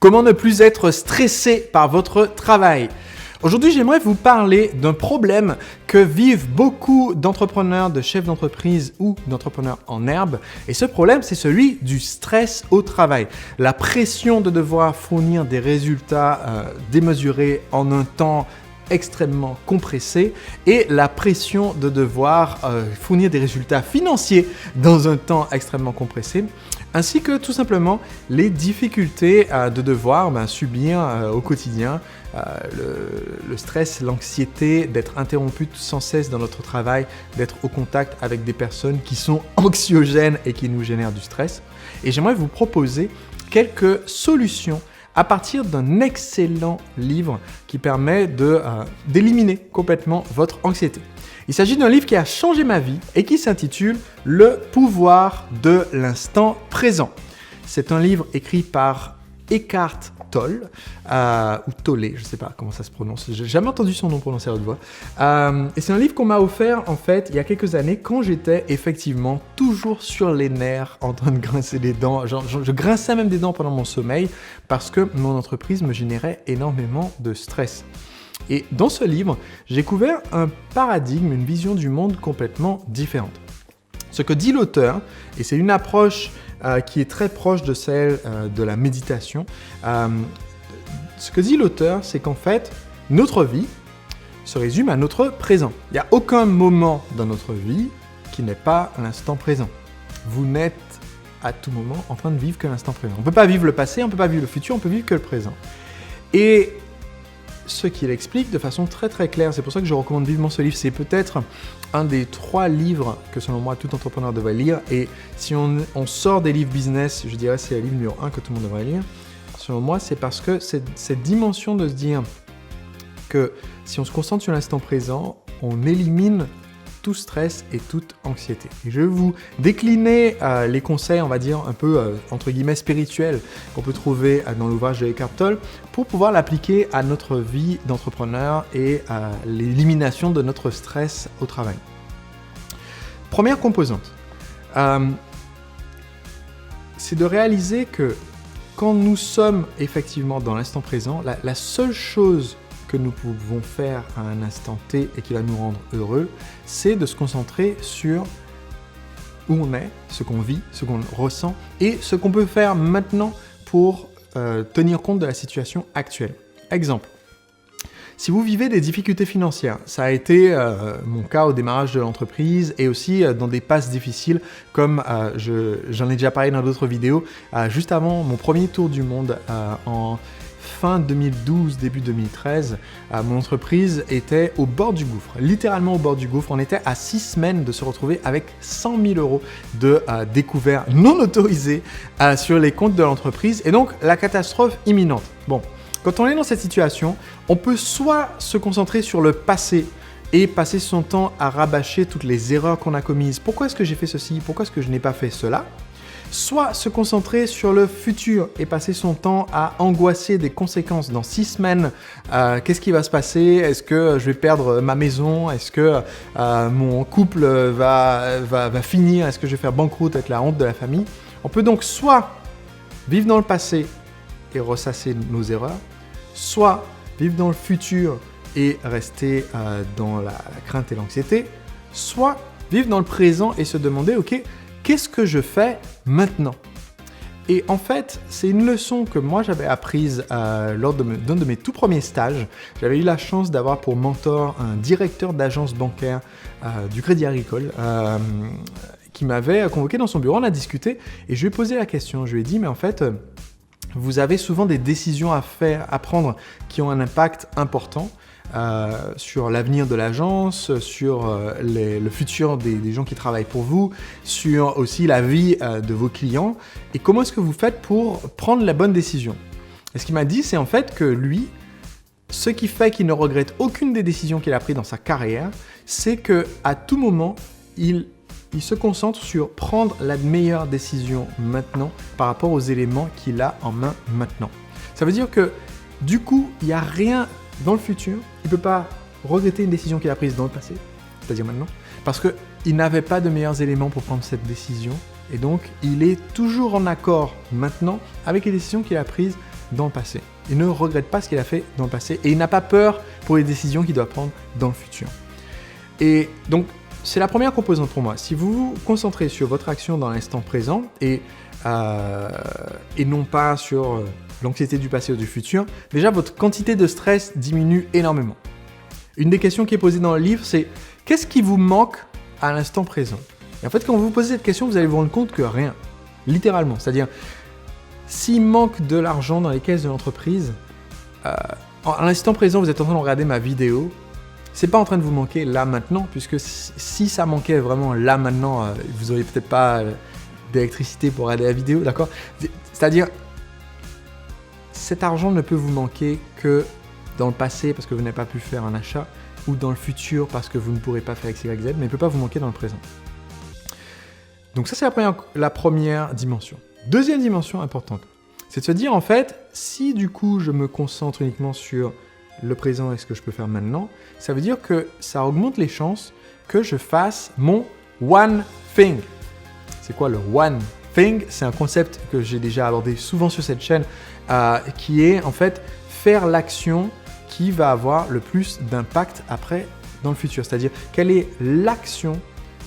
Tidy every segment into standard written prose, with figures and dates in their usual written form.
Comment ne plus être stressé par votre travail? Aujourd'hui, j'aimerais vous parler d'un problème que vivent beaucoup d'entrepreneurs, de chefs d'entreprise ou d'entrepreneurs en herbe. Et ce problème, c'est celui du stress au travail. La pression de devoir fournir des résultats démesurés en un temps extrêmement compressé et la pression de devoir fournir des résultats financiers dans un temps extrêmement compressé, ainsi que tout simplement les difficultés de devoir subir au quotidien le stress, l'anxiété, d'être interrompu sans cesse dans notre travail, d'être au contact avec des personnes qui sont anxiogènes et qui nous génèrent du stress. Et j'aimerais vous proposer quelques solutions à partir d'un excellent livre qui permet d'éliminer complètement votre anxiété. Il s'agit d'un livre qui a changé ma vie et qui s'intitule « Le pouvoir de l'instant présent ». C'est un livre écrit par Eckhart Tolle, ou Tolle, je ne sais pas comment ça se prononce, j'ai jamais entendu son nom prononcé à haute voix. Et c'est un livre qu'on m'a offert en fait il y a quelques années quand j'étais effectivement toujours sur les nerfs en train de grincer des dents. Je grinçais même des dents pendant mon sommeil parce que mon entreprise me générait énormément de stress. Et dans ce livre, j'ai découvert un paradigme, une vision du monde complètement différente. Ce que dit l'auteur, et c'est une approche qui est très proche de celle de la méditation. Ce que dit l'auteur, c'est qu'en fait, notre vie se résume à notre présent. Il n'y a aucun moment dans notre vie qui n'est pas l'instant présent. Vous n'êtes à tout moment en train de vivre que l'instant présent. On ne peut pas vivre le passé, on ne peut pas vivre le futur, on peut vivre que le présent. Et ce qu'il explique de façon très très claire, c'est pour ça que je recommande vivement ce livre, c'est peut-être un des 3 livres que selon moi tout entrepreneur devrait lire, et si on sort des livres business, je dirais c'est le livre numéro 1 que tout le monde devrait lire. Selon moi, c'est parce que cette dimension de se dire que si on se concentre sur l'instant présent, on élimine tout stress et toute anxiété. Et je vais vous décliner les conseils, on va dire, un peu entre guillemets spirituels qu'on peut trouver dans l'ouvrage de Eckhart Tolle pour pouvoir l'appliquer à notre vie d'entrepreneur et à l'élimination de notre stress au travail. Première composante, c'est de réaliser que quand nous sommes effectivement dans l'instant présent, la seule chose que nous pouvons faire à un instant T et qui va nous rendre heureux, c'est de se concentrer sur où on est, ce qu'on vit, ce qu'on ressent et ce qu'on peut faire maintenant pour tenir compte de la situation actuelle. Exemple, si vous vivez des difficultés financières, ça a été mon cas au démarrage de l'entreprise et aussi dans des passes difficiles comme j'en ai déjà parlé dans d'autres vidéos, juste avant mon premier tour du monde en fin 2012, début 2013, mon entreprise était au bord du gouffre, littéralement au bord du gouffre. On était à 6 semaines de se retrouver avec 100 000 euros de découverts non autorisés sur les comptes de l'entreprise et donc la catastrophe imminente. Bon, quand on est dans cette situation, on peut soit se concentrer sur le passé et passer son temps à rabâcher toutes les erreurs qu'on a commises. Pourquoi est-ce que j'ai fait ceci? Pourquoi est-ce que je n'ai pas fait cela? Soit se concentrer sur le futur et passer son temps à angoisser des conséquences dans 6 semaines. Qu'est-ce qui va se passer? Est-ce que je vais perdre ma maison? Est-ce que mon couple va finir? Est-ce que je vais faire banqueroute, être la honte de la famille? On peut donc soit vivre dans le passé et ressasser nos erreurs, soit vivre dans le futur et rester dans la crainte et l'anxiété, soit vivre dans le présent et se demander « Ok, qu'est-ce que je fais maintenant ?» Et en fait, c'est une leçon que moi j'avais apprise lors d'un de mes tout premiers stages. J'avais eu la chance d'avoir pour mentor un directeur d'agence bancaire du Crédit Agricole qui m'avait convoqué dans son bureau, on a discuté et je lui ai posé la question. Je lui ai dit, mais en fait, vous avez souvent des décisions à prendre qui ont un impact important. Sur l'avenir de l'agence, sur le futur des gens qui travaillent pour vous, sur aussi la vie de vos clients et comment est-ce que vous faites pour prendre la bonne décision. Et ce qu'il m'a dit, c'est en fait que lui, ce qui fait qu'il ne regrette aucune des décisions qu'il a prises dans sa carrière, c'est qu'à tout moment, il se concentre sur prendre la meilleure décision maintenant par rapport aux éléments qu'il a en main maintenant. Ça veut dire que du coup, il n'y a rien dans le futur, il ne peut pas regretter une décision qu'il a prise dans le passé, c'est-à-dire maintenant, parce qu'il n'avait pas de meilleurs éléments pour prendre cette décision, et donc il est toujours en accord maintenant avec les décisions qu'il a prises dans le passé. Il ne regrette pas ce qu'il a fait dans le passé et il n'a pas peur pour les décisions qu'il doit prendre dans le futur. Et donc, c'est la première composante pour moi. Si vous vous concentrez sur votre action dans l'instant présent et non pas sur l'anxiété du passé ou du futur, déjà votre quantité de stress diminue énormément. Une des questions qui est posée dans le livre, c'est qu'est-ce qui vous manque à l'instant présent? Et en fait, quand vous vous posez cette question, vous allez vous rendre compte que rien. Littéralement. C'est-à-dire, s'il manque de l'argent dans les caisses de l'entreprise, à l'instant présent, vous êtes en train de regarder ma vidéo, c'est pas en train de vous manquer là maintenant, puisque si ça manquait vraiment là maintenant, vous auriez peut-être pas d'électricité pour regarder la vidéo, d'accord? C'est-à-dire, cet argent ne peut vous manquer que dans le passé parce que vous n'avez pas pu faire un achat, ou dans le futur parce que vous ne pourrez pas faire X, Y, Z, mais il ne peut pas vous manquer dans le présent. Donc ça, c'est la première dimension. Deuxième dimension importante, c'est de se dire en fait, si du coup je me concentre uniquement sur le présent et ce que je peux faire maintenant, ça veut dire que ça augmente les chances que je fasse mon one thing. C'est quoi le one thing? C'est un concept que j'ai déjà abordé souvent sur cette chaîne, qui est en fait faire l'action qui va avoir le plus d'impact après dans le futur. C'est-à-dire, quelle est l'action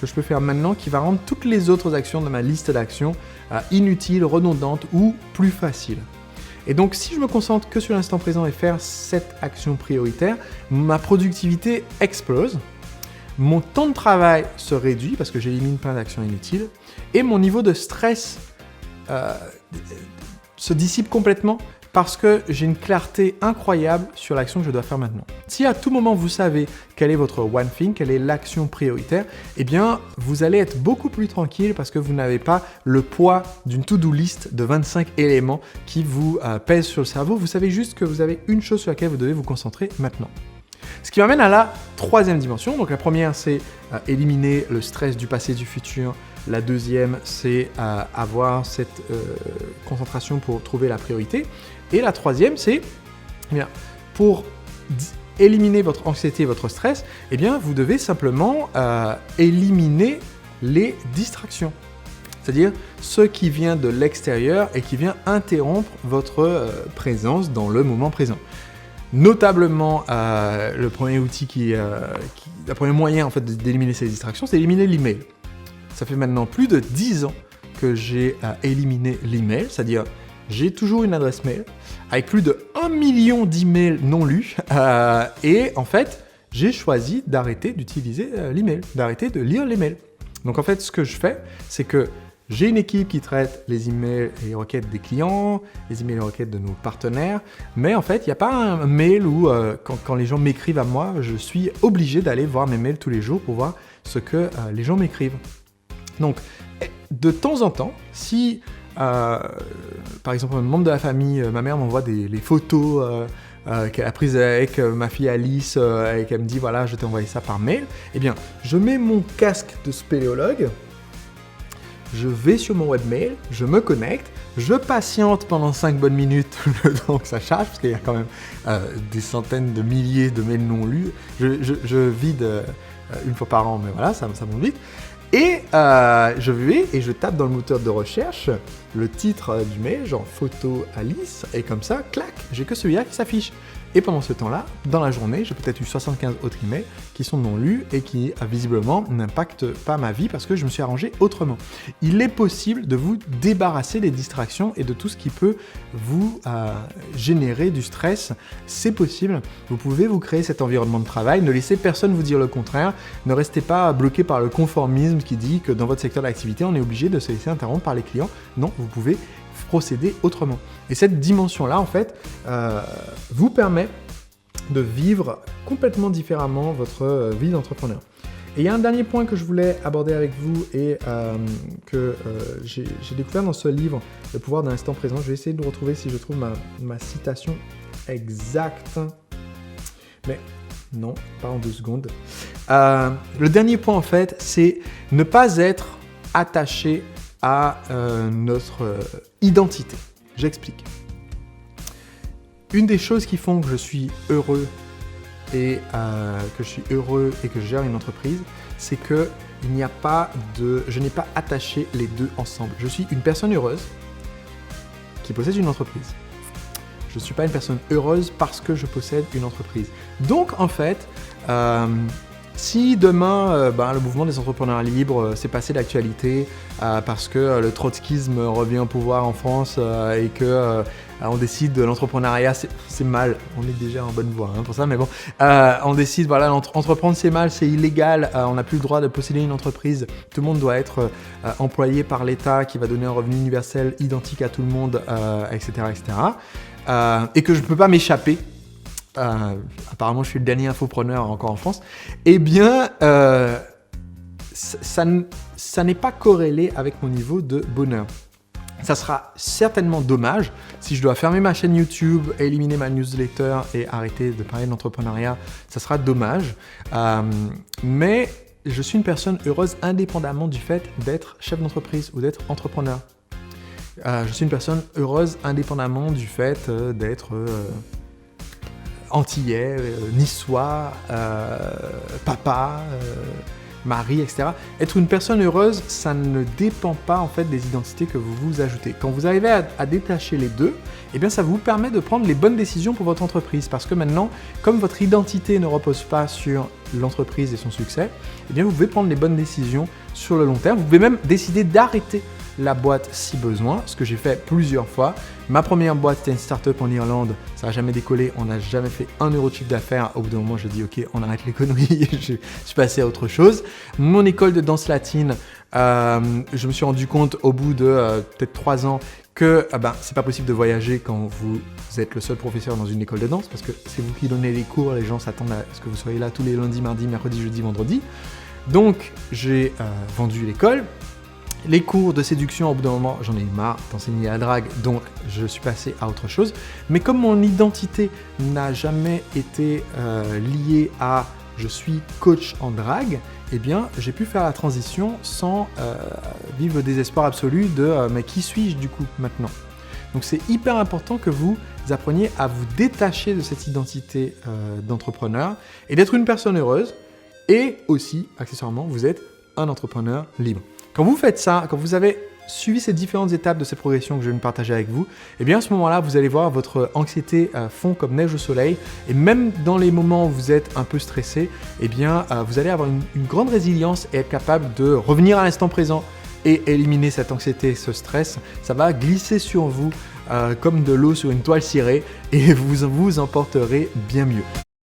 que je peux faire maintenant qui va rendre toutes les autres actions de ma liste d'actions inutiles, redondantes ou plus faciles. Et donc, si je me concentre que sur l'instant présent et faire cette action prioritaire, ma productivité explose, mon temps de travail se réduit parce que j'élimine plein d'actions inutiles et mon niveau de stress se dissipe complètement parce que j'ai une clarté incroyable sur l'action que je dois faire maintenant. Si à tout moment vous savez quel est votre one thing, quelle est l'action prioritaire, eh bien vous allez être beaucoup plus tranquille parce que vous n'avez pas le poids d'une to-do list de 25 éléments qui vous pèsent sur le cerveau. Vous savez juste que vous avez une chose sur laquelle vous devez vous concentrer maintenant. Ce qui m'amène à la troisième dimension. Donc la première, c'est éliminer le stress du passé et du futur. La deuxième, c'est avoir cette concentration pour trouver la priorité. Et la troisième, c'est pour éliminer votre anxiété et votre stress, eh bien, vous devez simplement éliminer les distractions. C'est-à-dire ce qui vient de l'extérieur et qui vient interrompre votre présence dans le moment présent. Notablement, le premier outil le premier moyen en fait, d'éliminer ces distractions, c'est d'éliminer l'email. Ça fait maintenant plus de 10 ans que j'ai éliminé l'email, c'est-à-dire j'ai toujours une adresse mail avec plus de 1 million d'emails non lus et en fait, j'ai choisi d'arrêter d'utiliser l'email, d'arrêter de lire les mails. Donc en fait, ce que je fais, c'est que j'ai une équipe qui traite les emails et les requêtes des clients, les emails et les requêtes de nos partenaires, mais en fait, il n'y a pas un mail où quand les gens m'écrivent à moi, je suis obligé d'aller voir mes mails tous les jours pour voir ce que les gens m'écrivent. Donc, de temps en temps, si par exemple un membre de la famille, ma mère m'envoie les photos qu'elle a prises avec ma fille Alice et qu'elle me dit voilà, je t'ai envoyé ça par mail, eh bien, je mets mon casque de spéléologue, je vais sur mon webmail, je me connecte, je patiente pendant 5 bonnes minutes le temps que ça charge, parce qu'il y a quand même des centaines de milliers de mails non lus. Je vide une fois par an, mais voilà, ça monte vite. Et je vais et je tape dans le moteur de recherche le titre du mail, genre photo Alice, et comme ça, clac, j'ai que celui-là qui s'affiche. Et pendant ce temps-là, dans la journée, j'ai peut-être eu 75 autres emails qui sont non lus et qui visiblement n'impactent pas ma vie parce que je me suis arrangé autrement. Il est possible de vous débarrasser des distractions et de tout ce qui peut vous générer du stress. C'est possible. Vous pouvez vous créer cet environnement de travail. Ne laissez personne vous dire le contraire. Ne restez pas bloqué par le conformisme qui dit que dans votre secteur d'activité, on est obligé de se laisser interrompre par les clients. Non, vous pouvez procéder autrement. Et cette dimension-là, en fait, vous permet de vivre complètement différemment votre vie d'entrepreneur. Et il y a un dernier point que je voulais aborder avec vous et que j'ai découvert dans ce livre, Le pouvoir de l'instant présent. Je vais essayer de retrouver si je trouve ma citation exacte. Mais non, pas en 2 secondes. Le dernier point, en fait, c'est ne pas être attaché à notre identité. J'explique. Une des choses qui font que je suis heureux et que je gère une entreprise, c'est que je n'ai pas attaché les deux ensemble. Je suis une personne heureuse qui possède une entreprise. Je ne suis pas une personne heureuse parce que je possède une entreprise. Donc, en fait, si demain, le mouvement des entrepreneurs libres s'est passé d'actualité parce que le trotskisme revient au pouvoir en France et que on décide de l'entrepreneuriat, c'est mal, on est déjà en bonne voie pour ça, mais bon, on décide, voilà, entreprendre c'est mal, c'est illégal, on n'a plus le droit de posséder une entreprise, tout le monde doit être employé par l'État qui va donner un revenu universel identique à tout le monde, etc., et que je ne peux pas m'échapper. Apparemment je suis le dernier infopreneur encore en France, eh bien ça n'est pas corrélé avec mon niveau de bonheur. Ça sera certainement dommage si je dois fermer ma chaîne YouTube, éliminer ma newsletter et arrêter de parler d'entrepreneuriat, ça sera dommage, mais je suis une personne heureuse indépendamment du fait d'être chef d'entreprise ou d'être entrepreneur. Je suis une personne heureuse indépendamment du fait d'être antillais, niçois, papa, mari, etc. Être une personne heureuse, ça ne dépend pas en fait des identités que vous vous ajoutez. Quand vous arrivez à détacher les deux, eh bien ça vous permet de prendre les bonnes décisions pour votre entreprise. Parce que maintenant, comme votre identité ne repose pas sur l'entreprise et son succès, eh bien vous pouvez prendre les bonnes décisions sur le long terme. Vous pouvez même décider d'arrêter la boîte si besoin, ce que j'ai fait plusieurs fois. Ma première boîte, c'était une start-up en Irlande, ça n'a jamais décollé, on n'a jamais fait 1 euro de chiffre d'affaires. Au bout d'un moment, je dis ok, on arrête les conneries, je suis passé à autre chose. Mon école de danse latine, je me suis rendu compte au bout de peut-être 3 ans que c'est pas possible de voyager quand vous êtes le seul professeur dans une école de danse, parce que c'est vous qui donnez les cours, les gens s'attendent à ce que vous soyez là tous les lundis, mardis, mercredis, jeudi, vendredi. Donc j'ai vendu l'école. Les cours de séduction, au bout d'un moment, j'en ai marre d'enseigner la drague, donc je suis passé à autre chose. Mais comme mon identité n'a jamais été liée à « je suis coach en drague », eh bien, j'ai pu faire la transition sans vivre le désespoir absolu de « mais qui suis-je du coup maintenant ?» Donc c'est hyper important que vous appreniez à vous détacher de cette identité d'entrepreneur et d'être une personne heureuse. Et aussi, accessoirement, vous êtes un entrepreneur libre. Quand vous faites ça, quand vous avez suivi ces différentes étapes de cette progression que je viens de partager avec vous, eh bien à ce moment-là, vous allez voir votre anxiété fond comme neige au soleil. Et même dans les moments où vous êtes un peu stressé, eh bien vous allez avoir une grande résilience et être capable de revenir à l'instant présent et éliminer cette anxiété, ce stress. Ça va glisser sur vous comme de l'eau sur une toile cirée et vous en porterez bien mieux.